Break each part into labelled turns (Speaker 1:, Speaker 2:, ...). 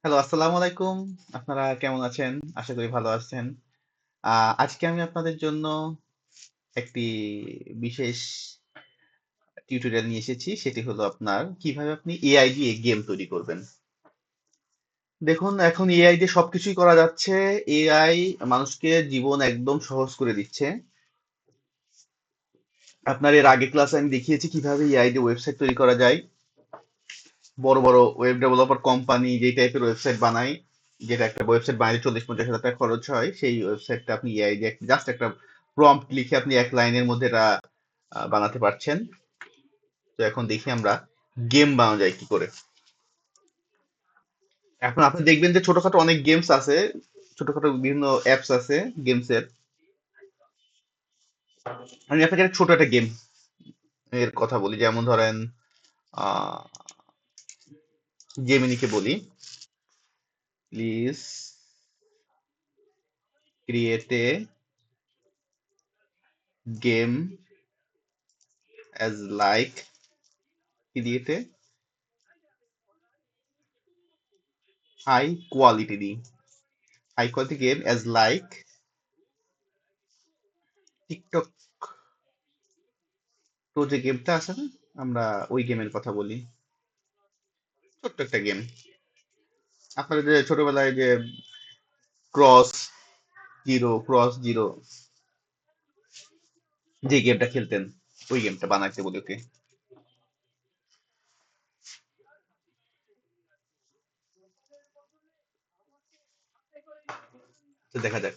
Speaker 1: Hello, আসসালামু আলাইকুম। আপনারা কেমন আছেন? আশা করি ভালো আছেন। আজকে আমি আপনাদের জন্য একটি বিশেষ টিউটোরিয়াল নিয়ে এসেছি। সেটি হলো আপনার কিভাবে আপনি এআই দিয়ে গেম তৈরি করবেন। দেখুন, এখন এআই দিয়ে সবকিছুই করা যাচ্ছে। এআই মানুষকে জীবন একদম সহজ করে দিচ্ছে। আপনার এর আগের ক্লাসে আমি দেখিয়েছি কিভাবে এআই দিয়ে ওয়েবসাইট তৈরি করা যায়। বড় বড় ওয়েব ডেভেলপার কোম্পানি যে টাইপের ওয়েবসাইট বানায়, যেটা একটা ওয়েবসাইট বানাতে 40-50 হাজার টাকা খরচ হয়, সেই ওয়েবসাইটটা আপনি এআই দিয়ে জাস্ট একটা প্রম্পট লিখে আপনি এক লাইনের মধ্যে এটা বানাতে পারছেন। তো এখন দেখি আমরা গেম বানানো যায় কি করে। এখন আপনি দেখবেন যে ছোটখাটো অনেক গেমস আছে, ছোটখাটো বিভিন্ন অ্যাপস আছে গেমস এর। আমি আপনাকে একটা ছোট একটা গেম এর কথা বলি, যেমন ধরেন আহ জেমিনিকে বলি, please create a game as like, কি দিয়েতে হাই কোয়ালিটি দিই, high quality game as like TikTok pro যে গেমটা আছে না, আমরা ওই গেমের কথা বলি। ছোট্ট একটা গেম, আপনারা যে ছোটবেলায় যে ক্রস ক্রস জিরো যে গেমটা খেলতেন, ওই গেমটা বানাইতে বলি ওকে। তো দেখা যাক,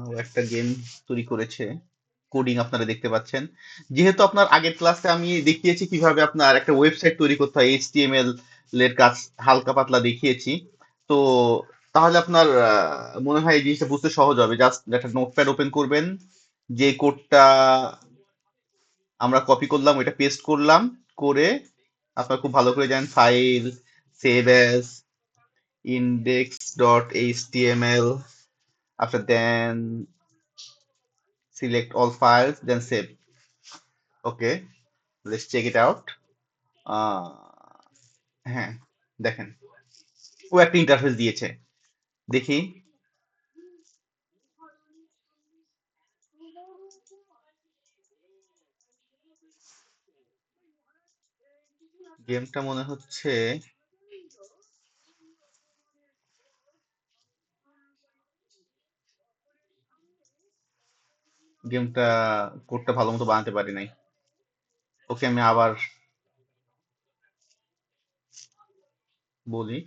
Speaker 1: ও একটা গেম তৈরি করেছে। কোডিং আপনারা দেখতে পাচ্ছেন। যেহেতু আপনার আগের ক্লাসে আমি দেখিয়েছি কিভাবে আপনার একটা ওয়েবসাইট তৈরি করতে হয়, এইচটিএমএল এর কাজ হালকা পাতলা দেখিয়েছি। তো তাহলে আপনার মনে হয় এই জিনিসটা বুঝতে সহজ হবে। জাস্ট একটা নোটপ্যাড ওপেন করবেন, যে কোডটা আমরা কপি করলাম ওইটা পেস্ট করলাম, করে আপনার খুব ভালো করে জানেন file, save as, index.html, after then select all files, then save. Okay, let's check it out. আহ, হ্যাঁ, দেখেন ও একটা ইন্টারফেস দিয়েছে। দেখি গেমটা মনে হচ্ছে, গেমটা কোডটা ভালো মতো বানাতে পারি নাই। ওকে, আমি আবার বলি,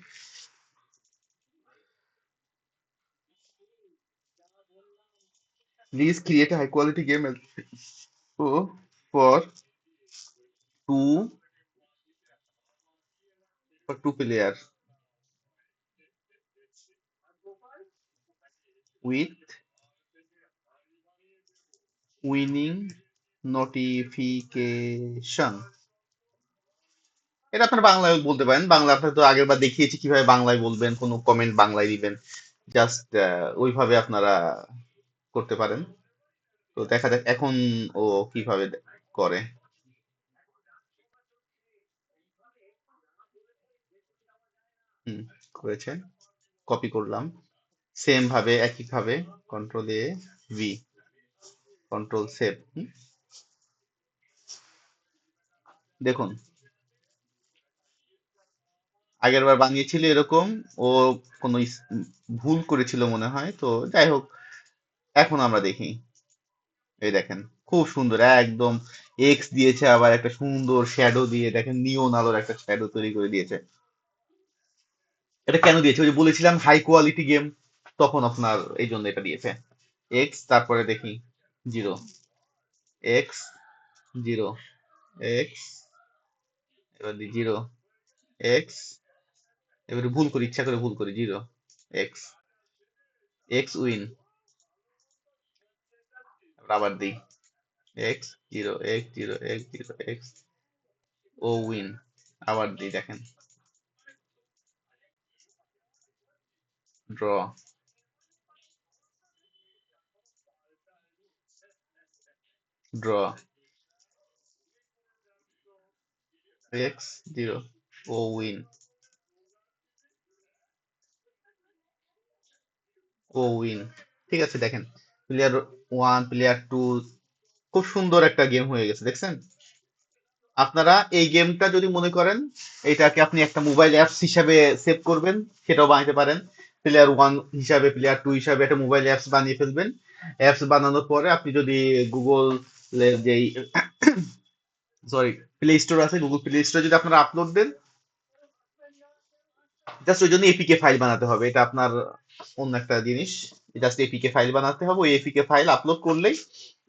Speaker 1: please create a high quality game for two for two player with winning notification। এটা আপনার বাংলায় বলতে পারেন। বাংলা আপনার তো আগের বার দেখিয়েছি কিভাবে বাংলায় বলবেন, কোনো কমেন্ট বাংলায় দিবেন। জাস্ট ওইভাবে আপনারা করতে পারেন। তো দেখা যাক এখন ও কিভাবে করে। হুম, করেছে, কপি করলাম সেম ভাবে, একই ভাবে Ctrl+A+V, Ctrl+সেভ। দেখুন, আগের বার বানিয়েছিল এরকম, ও কোনো ভুল করেছিল মনে হয়। তো যাই হোক, এখন আমরা দেখি। এই দেখেন, খুব সুন্দর একদম এক্স দিয়েছে, আবার একটা সুন্দর শ্যাডো দিয়ে দেখেন নিয়ন আলোর একটা শ্যাডো তৈরি করে দিয়েছে। এটা কেন দিয়েছে? ওই যে বলেছিলাম হাই কোয়ালিটি গেম, তখন আপনার এই জন্য এটা দিয়েছে। এক্স, তারপরে দেখি জিরো, এক্স জিরো, এক্স, এবার দি জিরো, এক্স, এবারে ভুল করি, ইচ্ছা করে ভুল করি, জিরো, এক্স, এক্স উইন, আবার দিই X zero, X zero, X zero, X, O win, আবার দিই, দেখেন draw, draw, X zero, O win, O win. ঠিক আছে, দেখেন প্লেয়ার 1, প্লেয়ার 2, খুব সুন্দর একটা গেম হয়ে গেছে, দেখছেন? আপনারা এই গেমটা যদি মনে করেন এটাকে আপনি একটা মোবাইল অ্যাপস হিসাবে সেভ করবেন, সেটাও বানাতে পারেন। প্লেয়ার 1 হিসাবে, প্লেয়ার 2 হিসাবে একটা মোবাইল অ্যাপস বানিয়ে ফেলবেন। অ্যাপস বানানোর পরে আপনি যদি গুগল যেই সরি প্লে স্টোর আছে, গুগল প্লে স্টোরে যদি আপনারা আপলোড দেন, জাস্ট ওই জন্য এপিকে ফাইল বানাতে হবে, এটা আপনার অন্য একটা জিনিস। জাস্ট এপিকে ফাইল বানাতে হবে, ওই এপিকে ফাইল আপলোড করলেই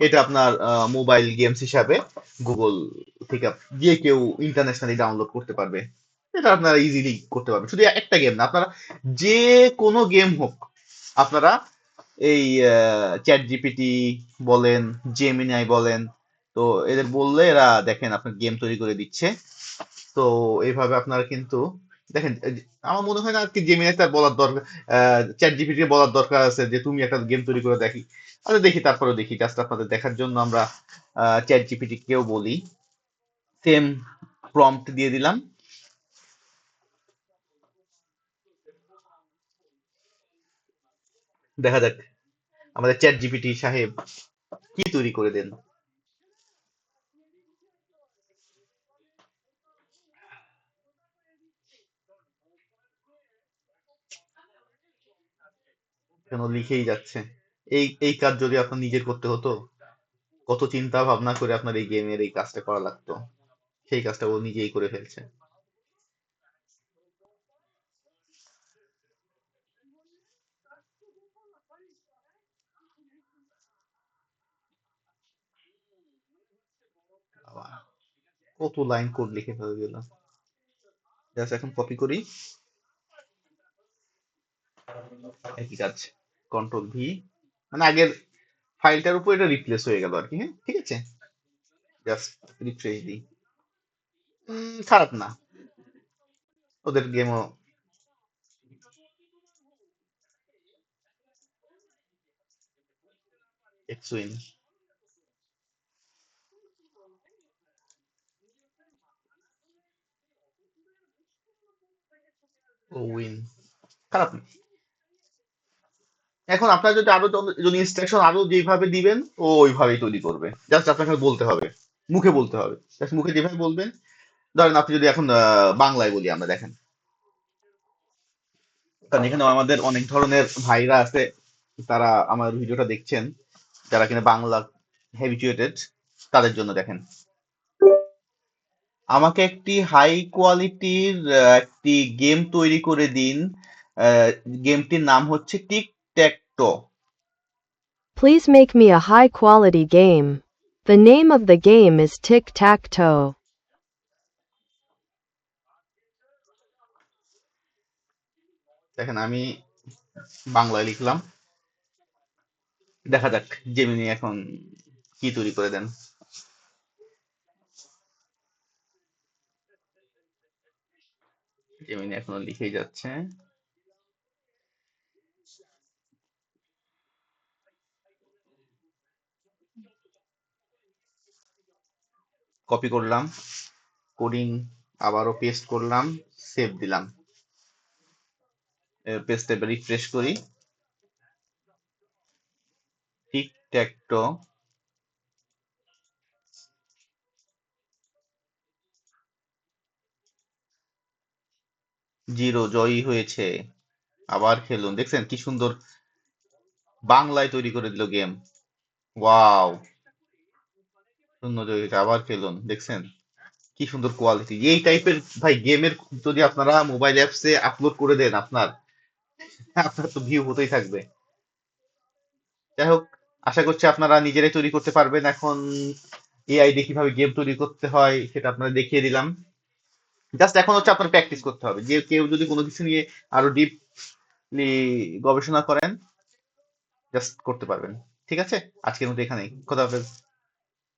Speaker 1: এটা আপনার মোবাইল গেমস হিসাবে গুগল থেকে যে কেউ ইন্টারন্যাশনালি ডাউনলোড করতে পারবে। এটা আপনারা ইজিলি করতে পারবেন, শুধু একটা গেম না, আপনারা যে কোনো গেম হোক, আপনারা এই চ্যাট জিপিটি বলেন, জেমিনাই বলেন, তো এদের বললে এরা দেখেন আপনার গেম তৈরি করে দিচ্ছে। তো এইভাবে আপনারা কিন্তু দেখেন, আমার মনে হয় না আর কি জেমিনাই তার বলার দরকার, চ্যাট জিপিটি বলার দরকার আছে যে তুমি একটা গেম তৈরি করে দেখি। আচ্ছা দেখি, তারপরে দেখি, জাস্ট আপনাদের দেখার জন্য আমরা চ্যাট জিপিটি কেও বলি, সেম প্রম্পট দিয়ে দিলাম, দেখা যাক আমাদের চ্যাট জিপিটি সাহেব কি তৈরি করে দেন। কেন লিখেই যাচ্ছে। এই এই কাজ যদি আপনার নিজের করতে হতো, কত চিন্তা ভাবনা করে আপনার এই গেমের এই কাজটা করা লাগতো, সেই কাজটা ও নিজেই করে ফেলছে। বাবা, কত লাইন কোড লিখে ফেলে দিলাম। জাস্ট এখন কপি করি, একই কাজ, কন্ট্রোল ভি, মানে আগের ফাইলটার উপর এটা রিপ্লেস হয়ে গেল আর কি। হ্যাঁ, ঠিক আছে, জাস্ট রিফ্রেশ দিই। খারাপ না, ওদের গেমও এক্সউইন। ও উইন, খারাপ না। এখন আপনার যদি আরো যদি ইনস্ট্রাকশন আরো যেভাবে দিবেন ও ওইভাবেই তৈরি করবে, জাস্ট আপনাকে বলতে হবে, মুখে বলতে হবে, জাস্ট মুখে যেভাবে বলবেন। ধরেন আপনি যদি এখন বাংলায় বলি আমরা, দেখেন, কারণ এখানে আমাদের অনেক ধরনের ভাইরা আছে, তারা আমার ভিডিওটা দেখছেন, যারা কিনা বাংলা হ্যাবিচুয়েটেড, তাদের জন্য দেখেন, আমাকে একটি হাই কোয়ালিটির একটি গেম তৈরি করে দিন। গেমটির নাম হচ্ছে tic tac toe.
Speaker 2: Please make me a high-quality game. The name of the game is Tic-Tac-Toe.
Speaker 1: দেখেন আমি বাংলায় লিখলাম, দেখা যাক জেমিনি এখন কি তৈরি করে দেন। জেমিনি এখনো লিখেই যাচ্ছে। কপি করলাম, কোডিং আবারও পেস্ট করলাম, সেভ দিলাম, পেস্টে রিফ্রেশ করি। টিক ট্যাক টো, জিরো জয়ী হয়েছে, আবার খেলুন। দেখছেন কি সুন্দর বাংলায় তৈরি করে দিল গেম। ওয়াও, শূন্য জয়ী হয়েছে, আবার খেলুন। দেখছেন কি সুন্দর কোয়ালিটি, এই টাইপের ভাই গেমের যদি আপনারা মোবাইল অ্যাপসে আপলোড করে দেন, আপনার আপনার তো ভিউ হতেই থাকবে। যাই হোক, আশা করছি আপনারা নিজেরাই তৈরি করতে পারবেন এখন। এআই দিয়ে কিভাবে গেম তৈরি করতে হয় সেটা আপনারা দেখিয়ে দিলাম, জাস্ট এখন হচ্ছে আপনার প্র্যাকটিস করতে হবে। যে কেউ যদি কোনো কিছু নিয়ে আরো ডিপলি গবেষণা করেন, জাস্ট করতে পারবেন। ঠিক আছে, আজকের মতো এখানেই, খোদা হাফেজ।